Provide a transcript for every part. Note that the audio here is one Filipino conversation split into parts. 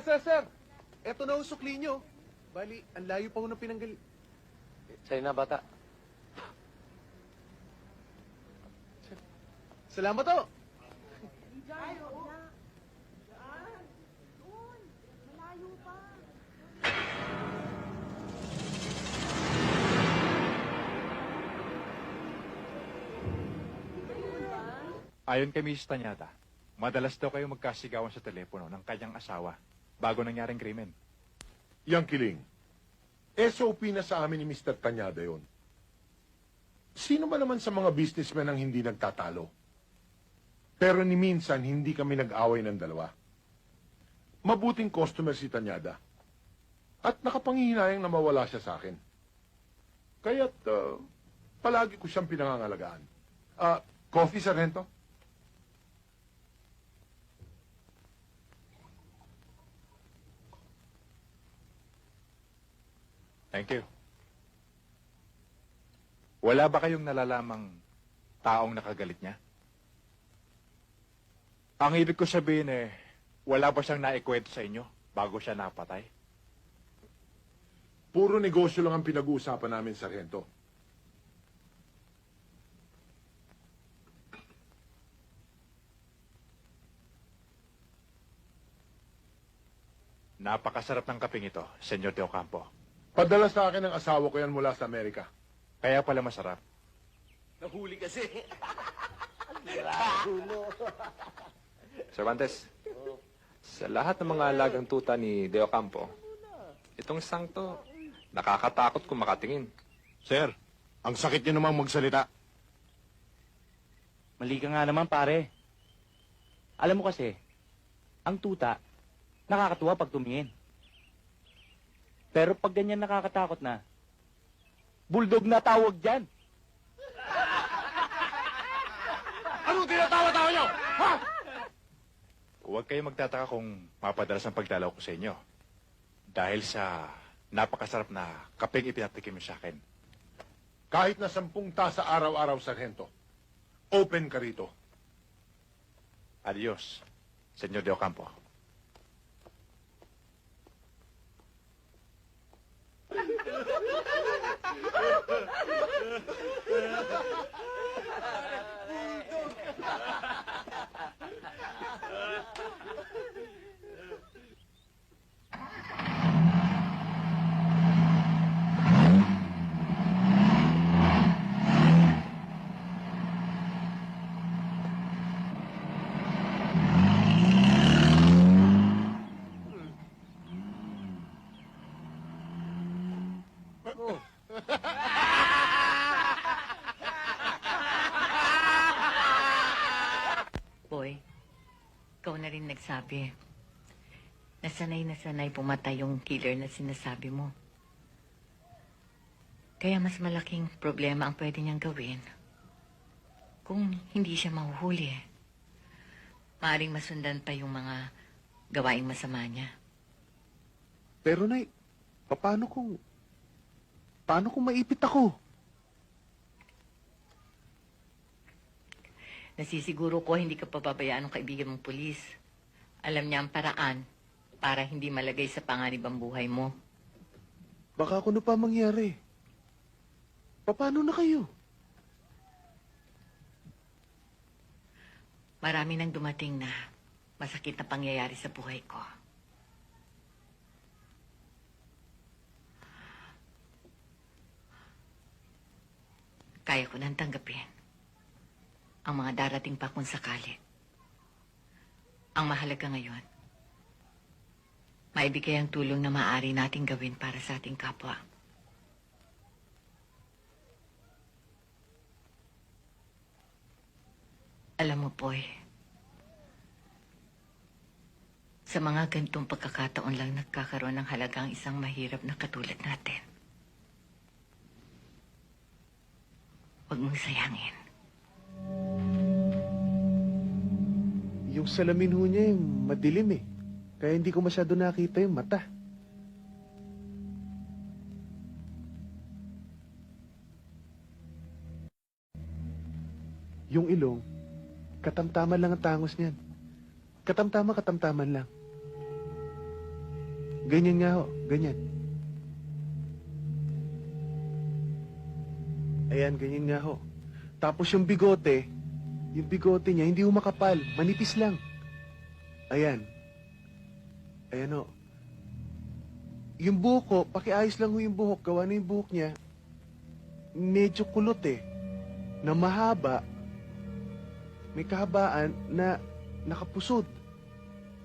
Sir! Eto na ang sukli nyo. Bali, ang layo pa ho ng pinanggal... Sa'yo na, bata. Salamat ho! Ay, oo. Diyan. Doon. Malayo pa. Ayon kay Mrs. Tanyada, madalas daw kayo magkasigawan sa telepono ng kanyang asawa bago nangyaring krimen. Yang Kiling, SOP na sa amin ni Mr. Tanyada yon. Sino ba naman sa mga businessmen ang hindi nagtatalo? Pero ni minsan, hindi kami nag-away ng dalawa. Mabuting customer si Tanyada. At nakapangihinayang na mawala siya sa akin. Kaya't palagi ko siyang pinangangalagaan. Coffee, Sargento? Thank you. Wala ba kayong nalalamang taong nakagalit niya? Ang ibig ko sabihin wala ba siyang naikwento sa inyo bago siya napatay? Puro negosyo lang ang pinag-uusapan namin, Sargento. Napakasarap ng kapeng ito, Senyor De Ocampo. Padala sa akin ng asawa ko yan mula sa Amerika. Kaya pala masarap. Nahuli kasi. Cervantes, sa lahat ng mga alagang tuta ni De Ocampo, itong isang to, nakakatakot kung makatingin. Sir, ang sakit niyo namang magsalita. Mali ka nga naman, pare. Alam mo kasi, ang tuta, nakakatuwa pag tumingin. Pero pag ganyan nakakatakot na, bulldog na tawag dyan. Anong tinatawa-tawa niyo? Ha? Huwag kayong magtataka kung mapadalas ang pagdalaw ko sa inyo. Dahil sa napakasarap na kapeng ipinatikim mo sa akin. Kahit na 10 tasa araw-araw, Sargento. Open ka rito. Adios, Senyor De Ocampo. Boy, ikaw na rin nagsabi. Na sanay pumatay yung killer na sinasabi mo. Kaya mas malaking problema ang pwede niyang gawin kung hindi siya mahuhuli. Maaring masundan pa yung mga gawaing masama niya. Pero Nay, paano kung maipit ako? Nasisiguro ko hindi ka pababayaan ng kaibigan mong pulis. Alam niya ang paraan para hindi malagay sa panganib ang buhay mo. Baka ano pa mangyari. Paano na kayo? Marami nang dumating na masakit na pangyayari sa buhay ko. Kaya ko nang tanggapin ang mga darating pa kung sakali. Ang mahalaga ngayon, maibigay ang tulong na maaari nating gawin para sa ating kapwa. Alam mo, Boy, sa mga ganitong pagkakataon lang nagkakaroon ng halaga ang isang mahirap na katulad natin. Huwag mong sayangin. Yung salamin ho niya madilim eh. Kaya hindi ko masyado nakita yung mata. Yung ilong, katamtaman lang ang tangos niyan. Katamtaman lang. Ganyan nga ho, ganyan. Ayan, ganyan nga ho. Tapos yung bigote niya hindi ho makapal, manipis lang. Ayan. Ayan ho. Yung buhok ko, pakiayos lang ho yung buhok. Gawa na yung buhok niya. Medyo kulot eh. Na mahaba. May kahabaan na nakapusod.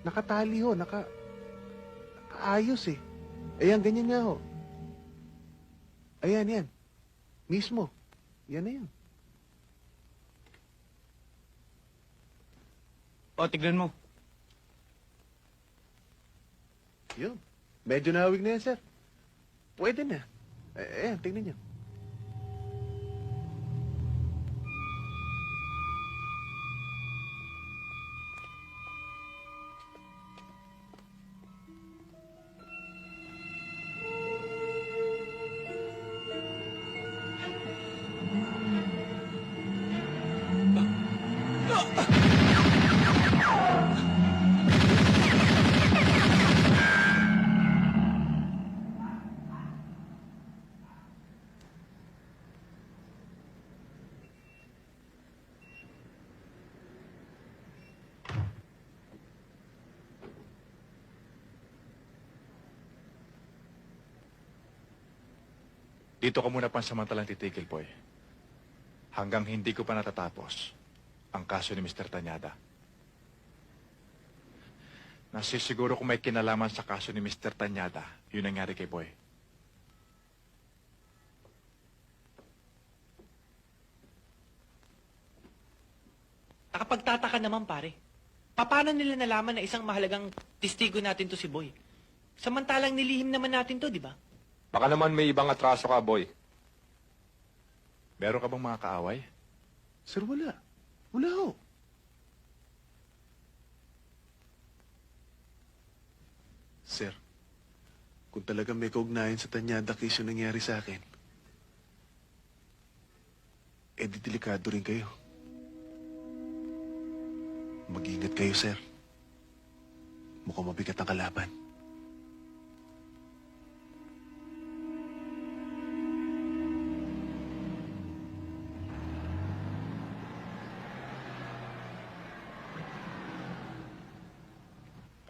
Nakatali ho, nakaayos eh. Ayan, ganyan nga ho. Ayan, yan. Mismo. Yan na yan. O, tignan mo. Yun. Medyo nahawig na yan, sir. Pwede na. Ayan, tingnan niyo. Dito ka muna pansamantalang titigil, boy. Hanggang hindi ko pa natatapos ang kaso ni Mr. Tanyada. Nasisiguro kung may kinalaman sa kaso ni Mr. Tanyada, yun nangyari kay Boy. Nakapagtataka naman, pare. Paano nila nalaman na isang mahalagang testigo natin to si Boy? Samantalang nilihim naman natin to, di ba? Baka naman may ibang atraso ka, boy. Meron ka bang mga kaaway? Sir, wala. Wala ho. Sir, kung talagang may kaugnayan sa Tanyada case yung nangyari sa akin, di delikado rin kayo. Mag-ingat kayo, sir. Mukhang mabigat ang kalaban.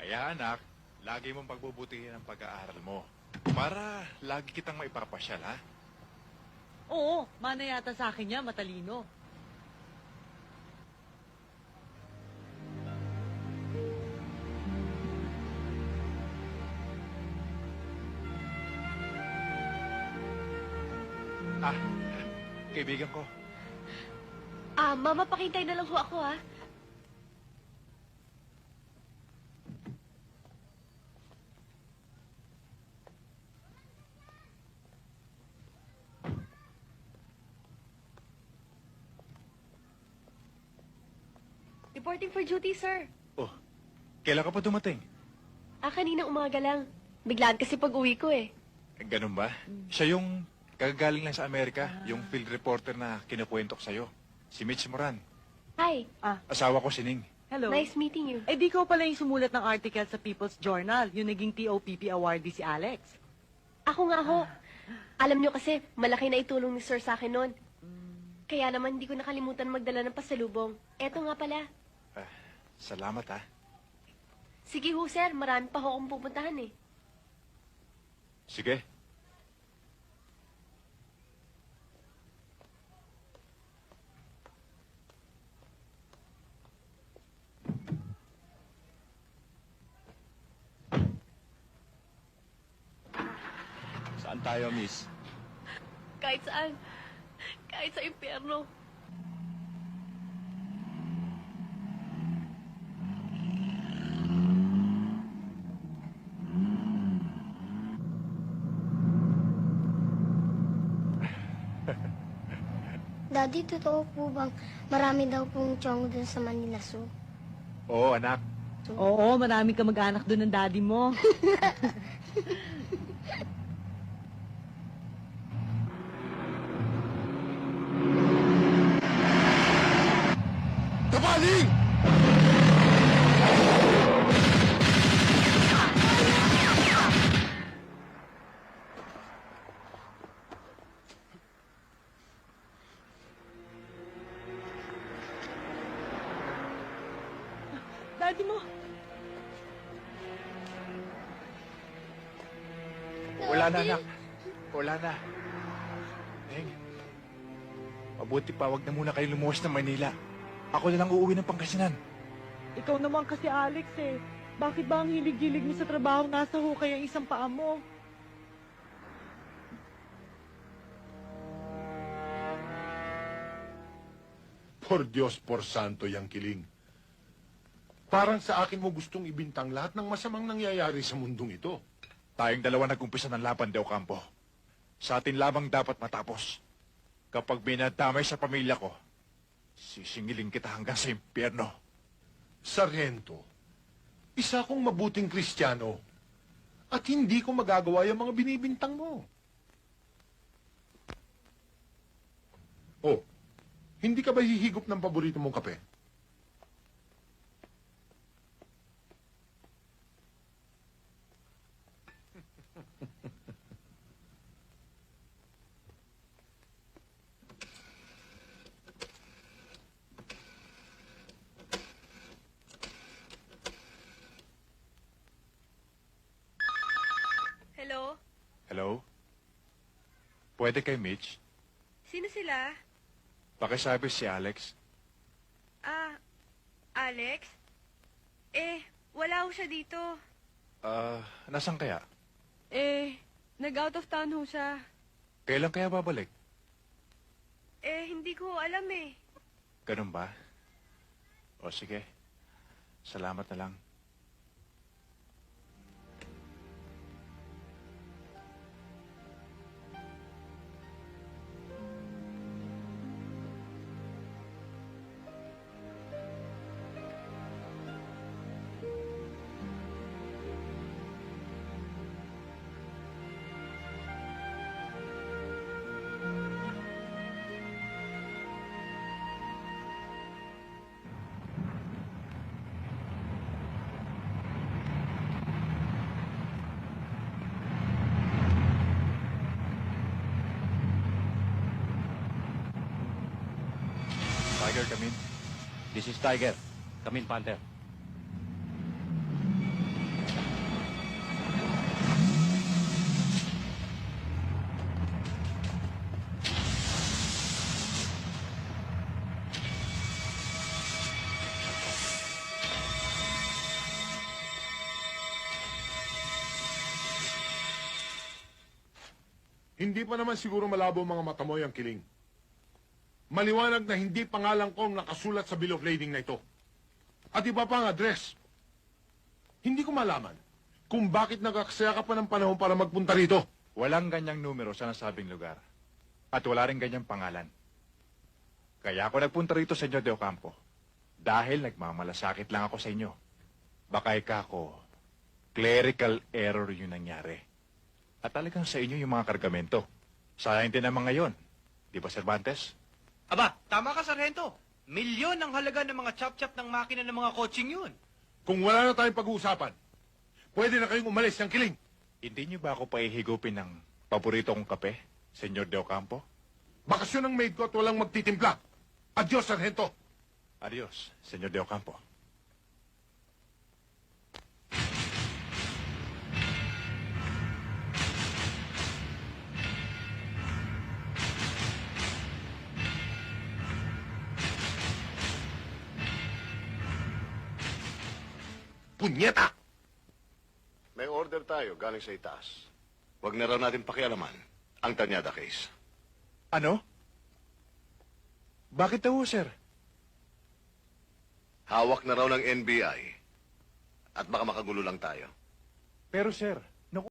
Kaya anak, lagi mong pagbubutihin ang pag-aaral mo. Para lagi kitang maipapasyal, ha? Oo, mana yata sa akin niya, matalino. Ah, kaibigan ko. Mama, pakintay na lang ho ako, ha? Reporting for duty, sir. Oh, kailan ka pa dumating? Kaninang umaga lang. Biglaan kasi pag-uwi ko, eh. Ganun ba? Siya yung kagagaling lang sa Amerika, yung field reporter na kinukwento ko sa'yo. Si Mitch Moran. Hi. Asawa ko si Ning. Hello. Nice meeting you. Eh, di ko pala yung sumulat ng article sa People's Journal, yung naging TOPP awardee si Alex. Ako nga ho. Alam nyo kasi, malaki na itulong ni Sir sa akin noon. Kaya naman hindi ko nakalimutan magdala ng pasalubong. Eto nga pala. Salamat, ha? Sige ho, sir. Marami pa ho akong pupuntahan, eh. Sige. Saan tayo, miss? Kahit saan. Kahit sa impyerno. Daddy, totoo po bang marami daw pong chong dun sa Manila Zoo? Oo, anak. Oo, marami ka mag-anak doon ng daddy mo. Kapaling! daddy mo. Wala na, anak. Wala na. Neng, mabuti pa, wag na muna kayo lumuwas ng Manila. Ako na lang uuwi ng Pangasinan. Ikaw naman kasi, Alex, eh. Bakit ba ang hilig-hilig mo sa trabaho nasa hukay ang isang paa mo? Por Diyos, por santo, yang kiling. Parang sa akin mo gustong ibintang lahat ng masamang nangyayari sa mundong ito. Tayong dalawa nag-umpisa ng laban, De Ocampo. Sa atin lamang dapat matapos. Kapag binadamay sa pamilya ko, sisingiling kita hanggang sa impyerno. Sargento, isa akong mabuting Kristiyano at hindi ko magagawa yung mga binibintang mo. Oh, hindi ka ba hihigop ng paborito mong kape? Hello? Hello? Pwede kay Mitch? Sino sila? Pakisabi si Alex. Ah, Alex? Wala ho siya dito. Nasaan kaya? Nag-out of town ho siya. Kailan kaya babalik? Hindi ko alam eh. Ganun ba? O sige. Salamat na lang. Tiger, come in. This is Tiger. Come in, Panther. Hindi pa naman siguro malabo mga mata mo yang kiling. Maliwanag na hindi pangalan ko ang nakasulat sa bill of lading na ito. At iba pa ang address. Hindi ko malaman kung bakit nagkaksaya ka pa ng panahon para magpunta rito. Walang ganyang numero sa nasabing lugar. At wala rin ganyang pangalan. Kaya ako nagpunta rito sa inyo, De Ocampo. Dahil nagmamalasakit lang ako sa inyo. Baka ako, clerical error yung nangyari. At talagang sa inyo yung mga kargamento. Sayang din naman ngayon. Di ba, Cervantes? Aba, tama ka, Sargento. Milyon ang halaga ng mga chop-chop ng makina ng mga coaching yun. Kung wala na tayong pag-uusapan, pwede na kayong umalis ng kiling. Hindi niyo ba ako paihigupin ng paborito kong kape, Senyor De Ocampo? Bakasyon ng maid ko at walang magtitimpla. Adios, Sargento. Adios, Senyor De Ocampo. Punyeta! May order tayo galing sa itaas. Huwag na raw natin pakialaman ang Tanyada case. Ano? Bakit daw, sir? Hawak na raw ng NBI at baka makagulo lang tayo. Pero, sir,